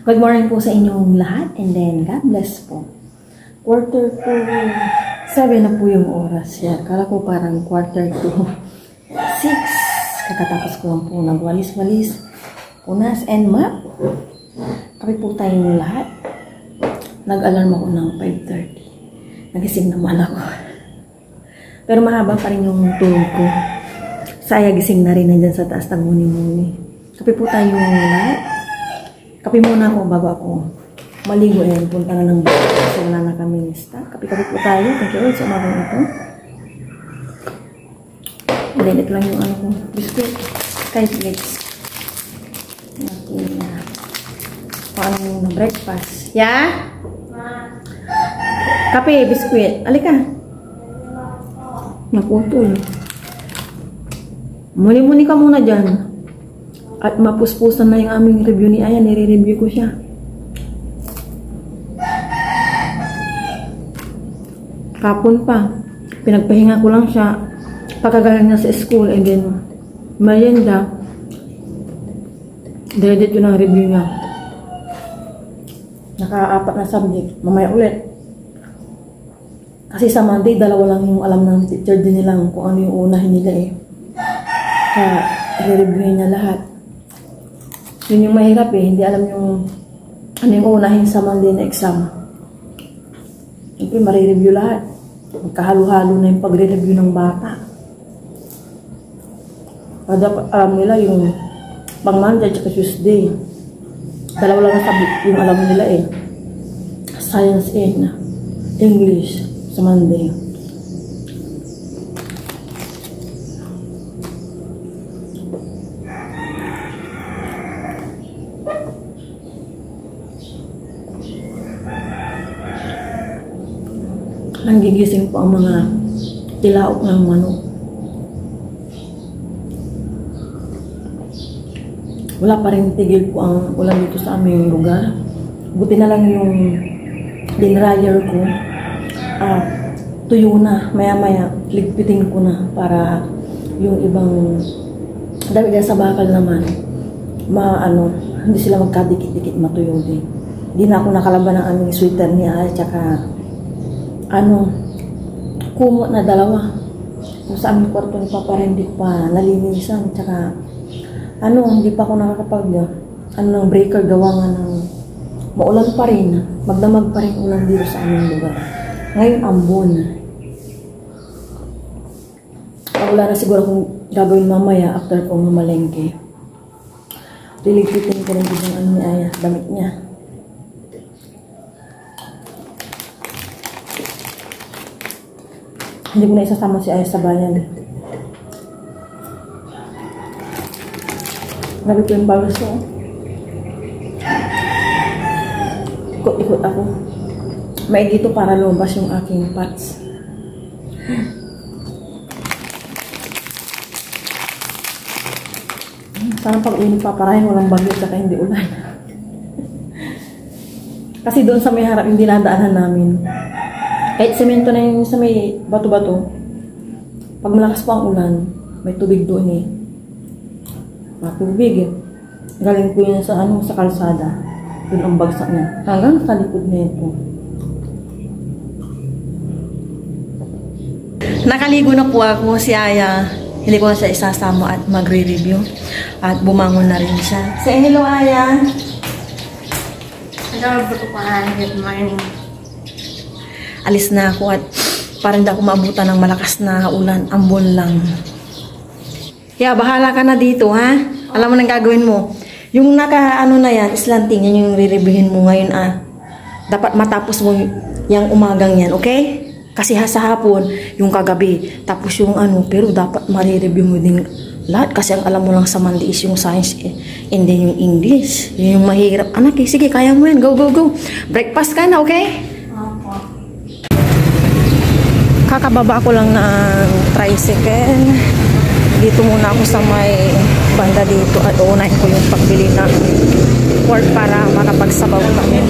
Good morning po sa inyong lahat and then God bless po. Quarter to 7 na po yung oras. Yan. Kala ko parang quarter to 6. Kakatapos ko lang po nagwalis-walis, punas and map. Kapi po tayong lahat. Nag-alarm ako ng 5:30. Nagising naman ako. Pero mahaba pa rin yung tulog ko. Saya gising na rin nandyan sa taas tagmuni-muni. Kapi po tayong lahat. Kapi muna ako bago ako maligo and punta na ng bago kasi wala na kami stock. Kapi-kapi po tayo. Thank you all sa umagang ito. And then ito lang yung ano ko. Biscuit. Kahit legs. Okay na. Paano yung breakfast? Yeah? Kape, biscuit. Alika. Naputol. Muni-muni ka muna dyan. At mapuspusan na yung aming review ni Aya. Nire-review ko siya. Kapon pa. Pinagpahinga ko lang siya. Pagkagaling niya sa school. And then, merienda. Diredit yun ang review niya. Naka-4 na subject. Mamaya ulit. Kasi sa Monday, dalawa lang yung alam ng teacher din nilang kung ano yung unahin nila eh. Kaya, i-review niya lahat. Yun yung mahirap eh. Hindi alam yung ano yung unahin sa Monday na exam. Siyempre, marireview lahat. Magkahalo-halo na yung pagre-review ng bata. Dapat alam nila yung pang Monday at Tuesday. Dalawa lang ang yung alam nila eh. Science and English sa Monday. Nanggigising po ang mga tilaok ng manok. Wala pa rin tigil po ang ulan dito sa aming lugar. Buti na lang yung dinryer ko. Tuyo na. Maya-maya, ligpitin ko na para yung ibang dahil sa bakal naman, hindi sila magkadikit-dikit matuyo din. Hindi na ako nakalaban ng aming sweater niya at saka kumot na dalawa. Kung sa aming kwarto ni Papa rin, hindi pa nalinisan. Tsaka, hindi pa ako nakakapag, ng breaker gawa nga ng maulan pa rin. Magdamag pa rin ulan dito sa aming lugar. Ngayon, ambon. Wala na siguro kung gagawin mamaya after kong mamalengke. Liligpitin ko rin dito ang damit niya. Hindi ko na isasama si Aya sa bayan. Grabe ko yung bawas ko. Ikot-ikot ako. Maigi ito para lumabas yung aking parts. Sana pag-init paparahin walang bagyo at hindi ulan. Kasi doon sa may harap yung dinadaanan namin. Kahit semento na yung sa may bato-bato, pag malakas pa ang ulan, may tubig doon eh. Matubig eh. Galing ko yun sa sa kalsada. Yun ang bagsak niya. Hanggang sa likod na ito. Nakaligo na po ako si Aya. Hindi ko na siya isasama at magre-review. At bumangon na rin siya. Say hello, Aya! Hello, good morning. Alis na ako at parang hindi ako maabutan ng malakas na ulan. Ambon lang. Kaya bahala ka na dito, ha? Alam mo nang gagawin mo. Yung na yan, slanting, yan yung re-reviewin mo ngayon, Dapat matapos mo yung umagang yan, okay? Kasi sa hapon, yung kagabi. Tapos yung pero dapat ma-review mo din lahat. Kasi ang alam mo lang sa Monday is yung science and then yung English. Yun yung mahirap. Anak, sige, kaya mo yan. Go, go, go. Breakfast ka na, okay? Kakababa ko lang ng tricycle. Dito muna ako sa may banda dito at uunahin ko yung pagbili ng pork para makapagsabaw kami.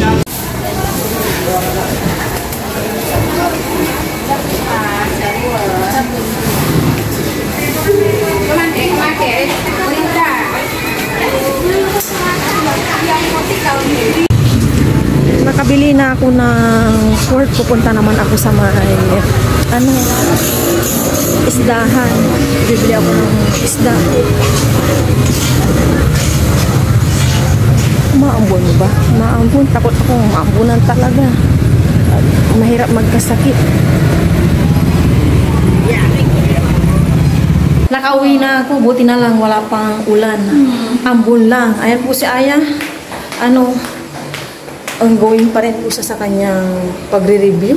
Ahorita. bibili na ako ng pork. Pupunta naman ako sa may isdahan. Bibili ako ng isda. Maambon ba? Maambon. Takot ako maambunan talaga. Mahirap magkasakit. Nakauwi na ako. Buti na lang wala pang ulan. Ambon lang. Ayan po si Aya. Ongoing pa rin po siya sa kanyang pagre-review.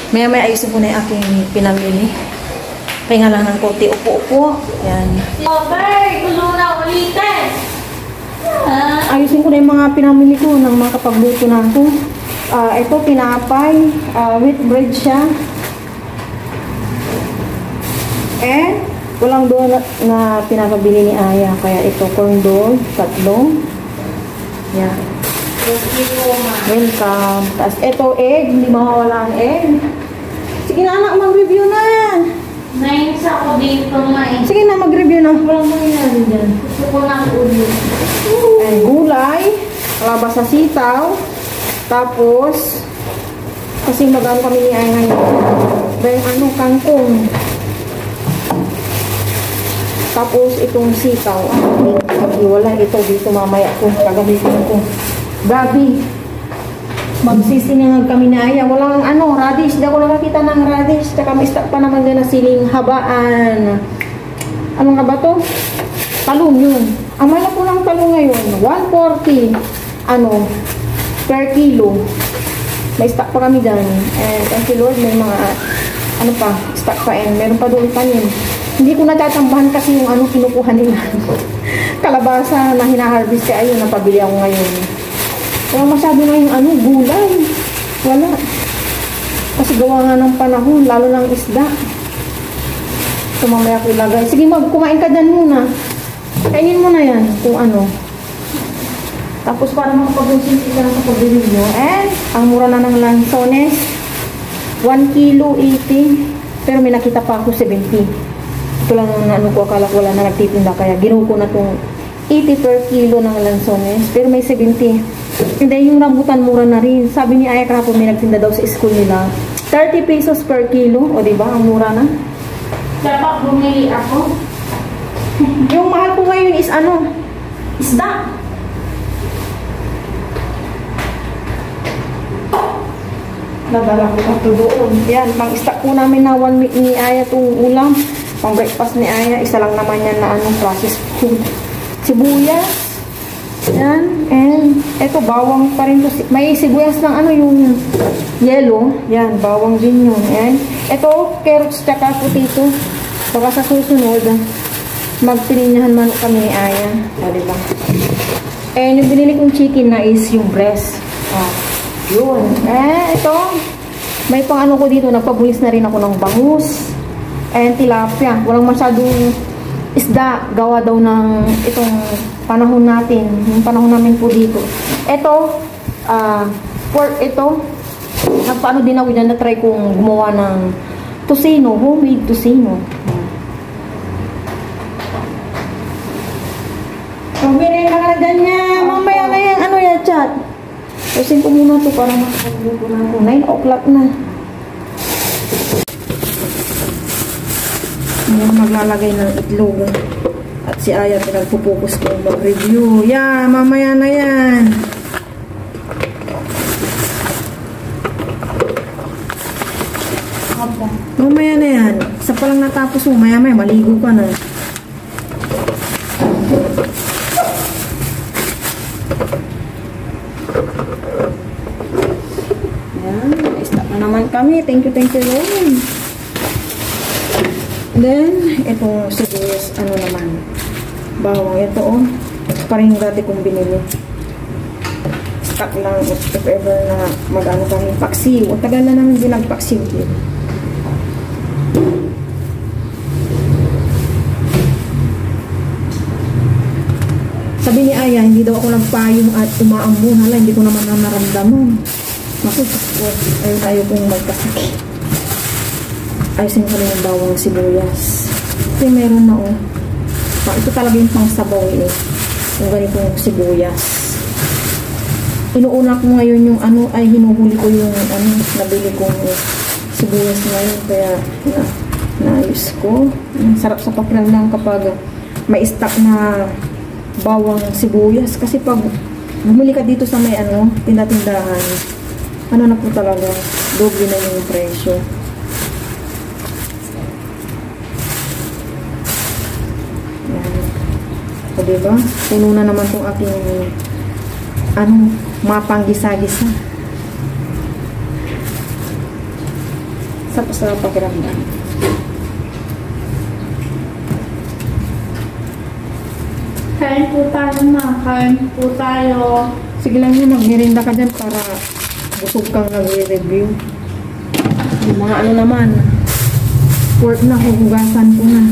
Maya-maya ayusin ko na yung aking pinamili. Pahinga lang ng konti. Upo-upo. Ayan. Okay, gusto na ulitin. Ayusin ko na yung mga pinamili ko ng mga kapagluto na ako. Ito, pinapay. Wheat bread siya. Walang donut na pinapabili ni Aya. Kaya ito, corn dog, tatlo. Yan. Welcome. Tapos ito, egg. Hindi mawawala ang egg. Sige na, anak, mag-review na. Nainis ako dito, May. Sige na, mag-review na. Walang mangyari dyan. Gusto ko na ulit. Gulay. Kalabasa sitaw. Tapos, kasi mag-ano kami ni Aya ngayon. Dahil kangkong. Tapos, itong sitaw. Wala ito dito mamaya ko. Gagamitin ko. Gabi. Magsisinangag kami na Aya. Walang radish. Hindi ako nakakita ng radish. Tsaka may stock pa naman din na siling habaan. Anong nga ba to? Talong yun. Ang mahal po ng talong ngayon, 140 per kilo. May stock pa kami dyan. And thank you Lord, may mga stock pa. And meron pa doon tanim. Hindi ko natatambahan kasi yung kinukuha nila. Kalabasa na hinaharvest kaya ayun, napabili ako ngayon. Wala masyado na yung gulay. Wala. Kasi gawa nga ng panahon, lalo ng isda. So mamaya ko ilagay. Sige, kumain ka dyan muna. Kainin mo na yan kung Tapos para makapag-consinti ka na sa pag-review nyo. And ang mura na ng lansones. 1 kilo 80. Pero may nakita pa ako 70. Ito lang ko, akala ko wala na nagtitinda. Kaya ginuho ko na itong 80 per kilo ng lansones. Pero may 70. And then yung rambutan mura na rin. Sabi ni Aya kahapon may nagtinda daw sa school nila. 30 pesos per kilo. O diba? Ang mura na. Dapat bumili ako. Yung mahal ko ngayon is isda. Nadala ko ito doon. Yan, pang-stock po namin na 1 week ni Aya itong ulam. Pang breakfast ni Aya, isa lang naman yan na processed food. Sibuyas. Yan. And ito, bawang pa rin to. May sibuyas ng yung yellow. Yan, bawang din yun. Yan. Ito, carrots tsaka potato. Baka sa susunod, magpininyahan man kami ni Aya. O, diba? And yung binili kong chicken na is yung breast. Yun. Ito. May pang ko dito. Nagpabulis na rin ako ng bangus. And tilapia. Walang masyadong isda. Gawa daw ng itong panahon natin. Yung panahon namin po dito. Ito. Pork ito. Nagpaano din ako dyan. Na-try kong gumawa ng tocino. Homemade tocino. Pagbirin ka na dyan niya. Mamaya na yan. Chat. Kasi ko muna ito para makapagluto na ako. 9 o'clock na. Maglalagay ng itlog. At si Aya pinagpupokus ko mag-review. Yan, mamaya na yan. Mamaya na yan. Isa pa lang natapos mo. Maya-maya, maligo ka na. Kami. Thank you Lord. Then, itong sibuyas, naman. Bawang. Ito, parang dati kong binili. Stock lang. If ever na mag-ano kami. Paksiw. O, tagal na namin din nagpaksiw din. Sabi ni Aya, hindi daw ako nagpayong at umaambon. Hala, hindi ko naman naramdaman. Naku, ayaw kong magkasakit. Ayusin ko na yung bawang sibuyas. Ito meron na ito talaga yung pang sabaw yung ganitong sibuyas. Inuuna ko ngayon yung hinuhuli ko yung nabili kong sibuyas ngayon. Kaya naayos ko. Sarap sa pakiramdam kapag may stock na bawang sibuyas. Kasi pag bumili ka dito sa may tindahan, na po talaga, doble na yung presyo. O diba? Puno na naman itong aking mapanggisa-gisa. Sa pakiramdam. Kain po tayo na. Kain po tayo. Sige lang yun, magmirinda ka dyan para busog kang nag-review. Yung mga naman, work na, huhugasan ko na.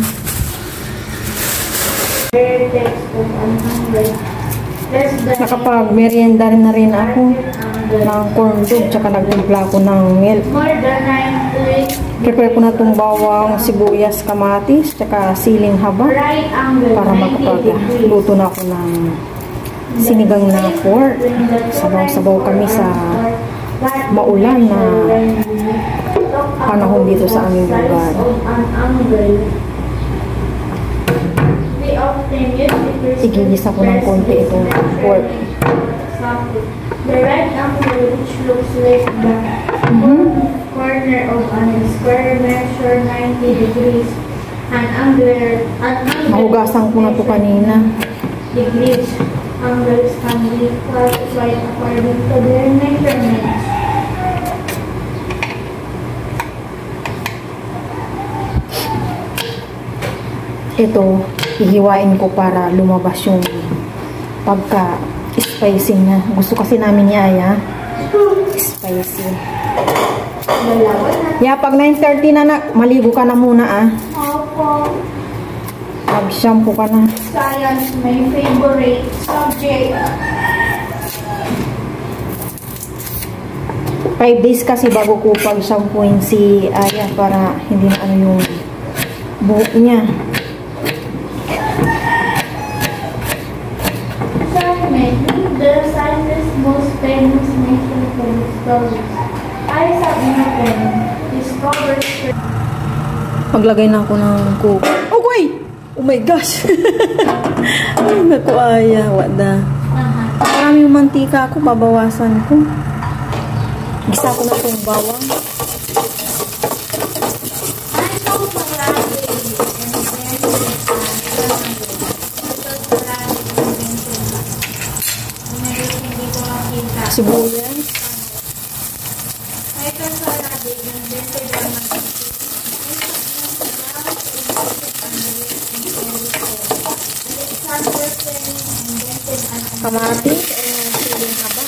Nakapag-merienda na rin ako ng corn dog, tsaka nagtimpla ako ng milk. Prepare ko na itong bawang, sibuyas, kamatis, tsaka siling haba para makapagluto na ako ng sinigang na pork. Sabaw-sabaw kami sa maulan na panahon dito sa aming lugar. Igigisa ko ng konti itong pork. The right angle, which looks like the corner of a square, measure 90 degrees. An angle Mahugasan ko na ito kanina. degrees. Angles can be classified according to their measurements. Ito, hihiwain ko para lumabas yung pagka-spicy na. Gusto kasi namin yaya. Spicy. Pag 9:30 na maligo ka na muna Opo. Mag-shampoo ka na. Science, my favorite subject. 5 days kasi bago ko pag-shampooin si Aya para hindi na yung buhok niya. The scientist's most famous nation for stories. Isaac Newton discovered. Maglagay na ako ng coke. Oh, wait! Oh my gosh! Ay, naku, Aya. Wala. Marami yung mantika ako. Babawasan ko. Gisa ko na itong bawang. Sibuyas. Kamatis and siling haba.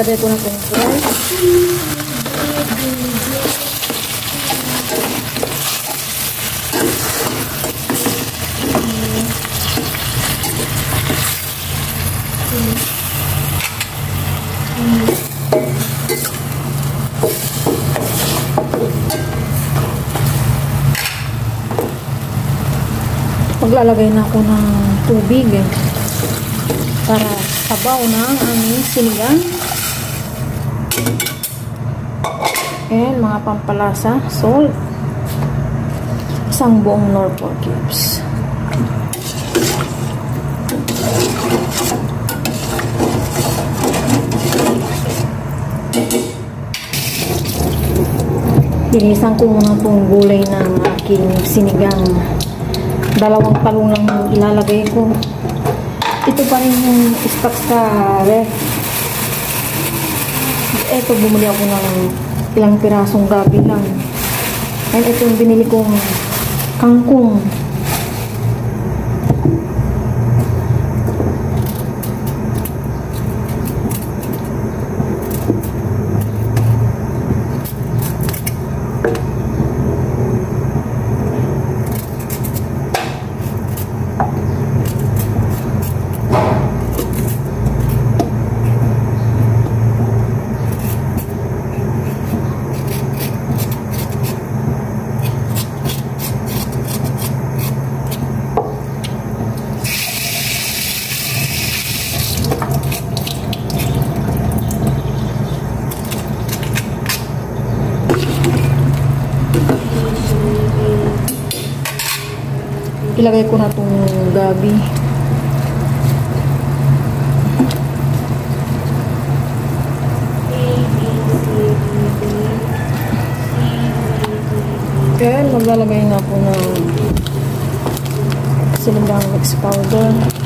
Lagay ko na itong rice. Maglalagay na ako ng tubig para sabaw ng aming sinigang. And mga pampalasa, salt, isang buong Norfolk cubes. Linisan ko muna itong gulay ng aking sinigang. 2 talong lang ilalagay ko. Ito pa rin yung stock sa ref. Ito, bumili ako ng ilang pirasong gabi lang. And ito yung binili kong kangkong. Ilagay ko na itong gabi. Kaya maglalagay na ako ng silimbang mix powder.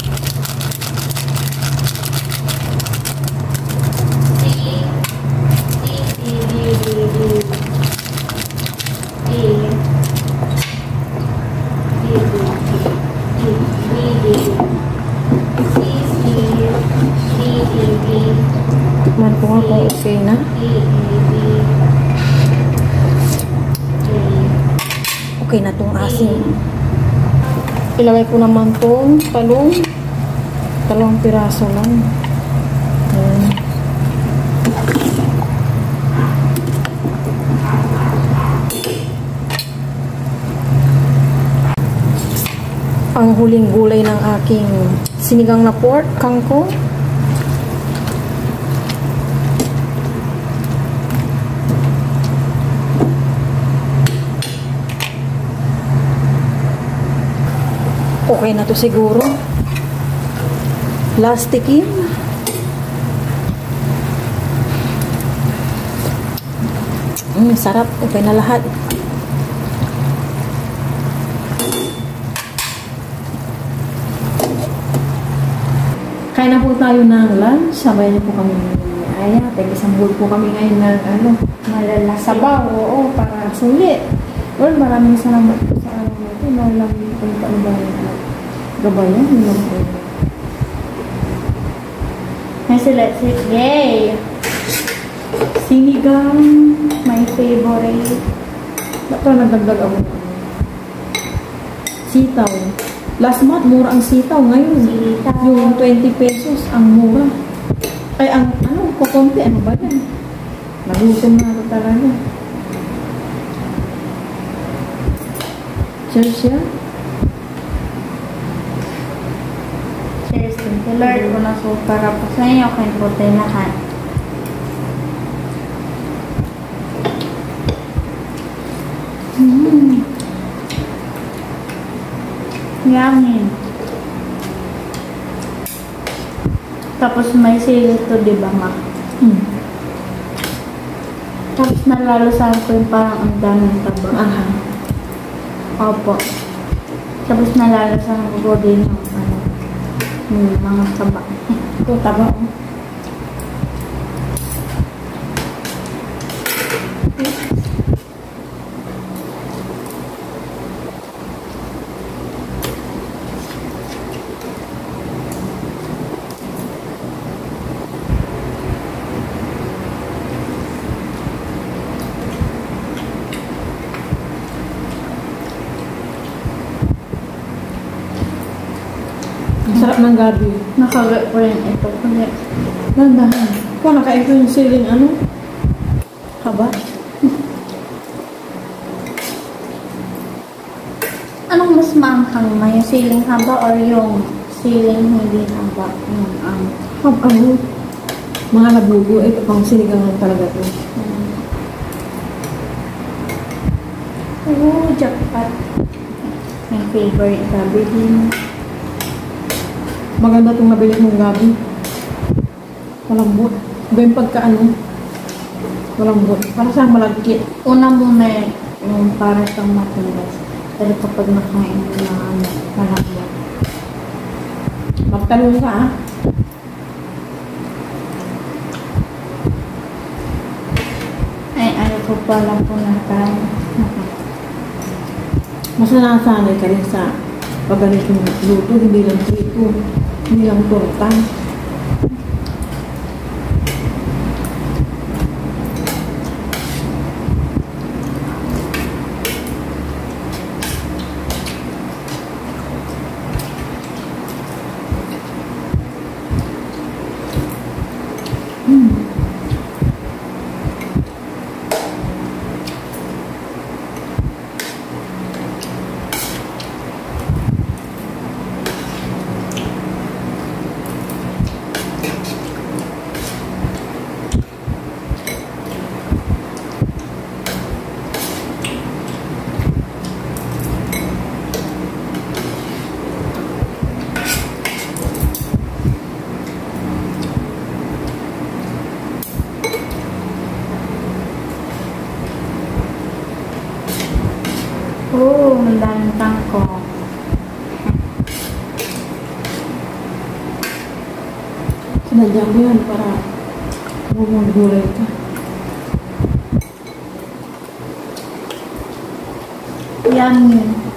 Man po nga kung okay na. Okay na itong asin. Ilagay ko naman itong talong. Talong piraso lang. Ayan. Ang huling gulay ng aking sinigang na pork, kangkong. Okay na to siguro. Last tikim. Sarap. Okay na lahat. Kain na po tayo ng lunch. Sabay niyo po kami ni Aya. Tag-isambol po kami ngayon ng Malalaki. sabaw. Oo, para sulit. Well, maraming salamat po sa araw na ito. Malamig po yung panubayan at gabayan. Yun po. Kasi let's eat. Yay! Sinigang. My favorite. Ba't nagdagdag ako? Sitaw. Last month, mura ang sitaw. Ngayon, Sitaw. yung 20 pesos ang mura. Ay, ang ano, kukunti. Ano ba yan? Nagutom na ako talaga. Cheers yan. Cheers. Thank you, Lord. Ko na so para po sa inyo. Kain po tayo lahat. Yummy. Tapos may sili to, di ba, ma? Tapos nalalasahan ko yung parang ang daming taba. Aha. Opo. Tapos nalalasahan ko din yung mga taba. Ito, taba. Sarap ng gabi. Nakagat ko rin ito. Kasi Dandahan. Kung nakain ko yung siling ano? Haba. anong mas maanghang ma? Yung siling haba or yung siling hindi haba? Yung Haba. Mga labugo. Ito pang sinigang talaga to. Jackpot. My favorite gabi din. Maganda itong nabili mong gabi. Malambot. Iba yung pagkaano. Malambot. Para sa malagkit. Una muna yung para sa matigas. Pero kapag nakain mo na malambot. Magtanong ka ah. Ay, ano ko pala po na tayo. Mas nasanay ka rin sa paganitong luto. Hindi lang trito. Hindi lang torta. Oh, ang daming tangkok. Sinadya ko yan para gulay ka. Yummy.